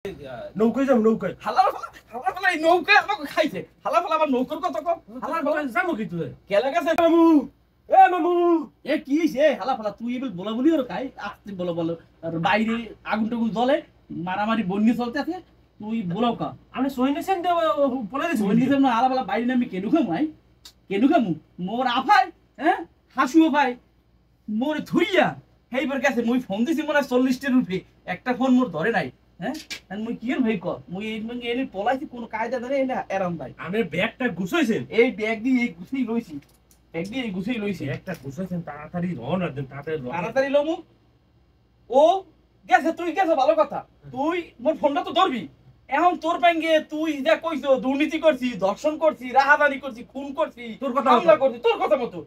নৌকায় যাবো নৌকায় হালার ফালা এই নৌকা আমাকে খাইছে হালার ফালা আমার নৌকার কথা কম হালার ফালা যাবো কি তুই কেলা গেছে মামু মামু এ কি হইছে হালা ফালা তুই এবার বলা বলি ওর কাই আসতে বলো বলো আর বাইরে আগুন টাগুন জ্বলে মারামারি বন্যি চলতেছে তুই বলাও কা আমি সৈন্যসেন বলে দিছি বন্যি না হালা ফালা বাইরে আমি কেনু খামু আই কেনু খামু মোর আফাই হ্যাঁ হাসুও ভাই মোর থুইয়া হেইবার গেছে মুই ফোন দিছি মনে 40 টির রূপে একটা ফোন মোর ধরে নাই হ্যাঁ মুই কি এর ভাই ক মুই এই পলাইছি কোন কায়দা ধরে না এরাম ভাই আমি ব্যাগটা গুছাইছেন এই ব্যাগ দিয়ে এই গুছিয়ে লইছি ব্যাগ দিয়ে এই গুছিয়ে লইছি ব্যাগটা গুছাইছেন তাড়াতাড়ি রওনা দেন তাড়াতাড়ি লমু ও গেছে তুই গেছে ভালো কথা তুই মোর ফোনটা তো ধরবি এখন তোর ব্যাঙ্গে তুই যা কইছো দুর্নীতি করছি দর্শন করছি রাহাজানি করছি খুন করছি তোর কথা হামলা করছি তোর কথা মতো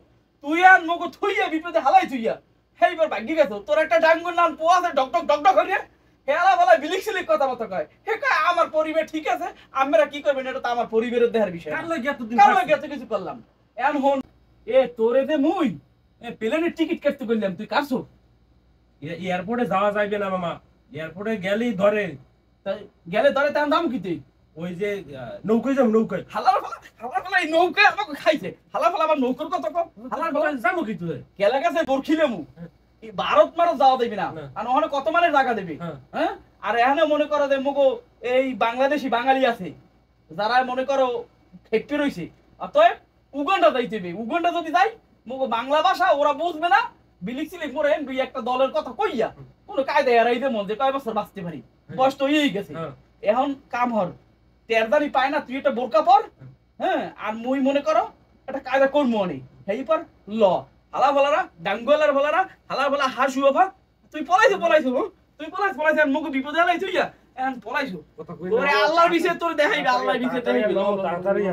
তুই আর মগো থইয়া বিপদে হালাই থইয়া হেইবার ভাগ্যি গেছো তোর একটা ডাঙ্গুর নাম পোয়াছে ডকডক ডকডক করিয়া হেলা বলা বিলিক সিলিক কথা মতো কয় হে কয় আমার পরিবার ঠিক আছে আমরা কি করবেন এটা তো আমার পরিবারের দেহার বিষয় কার লাগি এতদিন কার লাগে এত কিছু করলাম এখন হন এ তোরে দে মুই প্লেনের টিকিট কাটতে করলাম তুই কাটছো এয়ারপোর্টে যাওয়া যাইবে না মামা এয়ারপোর্টে গেলেই ধরে তাই গেলে ধরে তার দাম কি তুই ওই যে নৌকায় যাবো নৌকায় হালার ফালা এই নৌকা আমাকে খাইছে হালার ফালা আমার নৌকার কথা কম হালার ফালা যাবো কি তুই গেলে গেছে বরখিলে মু এই ভারত মারত যাওয়া দেবি না না। আর ওখানে কত মানে টাকা দেবে হ্যাঁ আর এখানে মনে করো যে মগো এই বাংলাদেশি বাঙালি আছে যারা মনে করো ফেক্টরি রইছে অতএব উগান্ডা যাইতে হবে উগান্ডা যদি যাই মগো বাংলা ভাষা ওরা বুঝবে না বিলিক সিলিক মরে দুই একটা দলের কথা কইয়া কোনো কায়দা এরাইতে মন যে কয় বছর বাঁচতে পারি বয়স তো হয়েই গেছে এখন কাম হর তেরদানি পায় না তুই একটা বোরকা পর হ্যাঁ আর মুই মনে করো একটা কায়দা করবো অনেক হেই পর ল হালা বলারা ডাঙ্গুয়ালার বলারা হালা বলা হাসু বাবা তুই পলাইছো তুই পলাইছো আর মুখ বিপদে আলাই তুই এখন পলাইছো কথা কই তোরে আল্লাহর বিষয়ে তোর দেখাইবে আল্লাহর বিষয়ে দেখাইবে তাড়াতাড়ি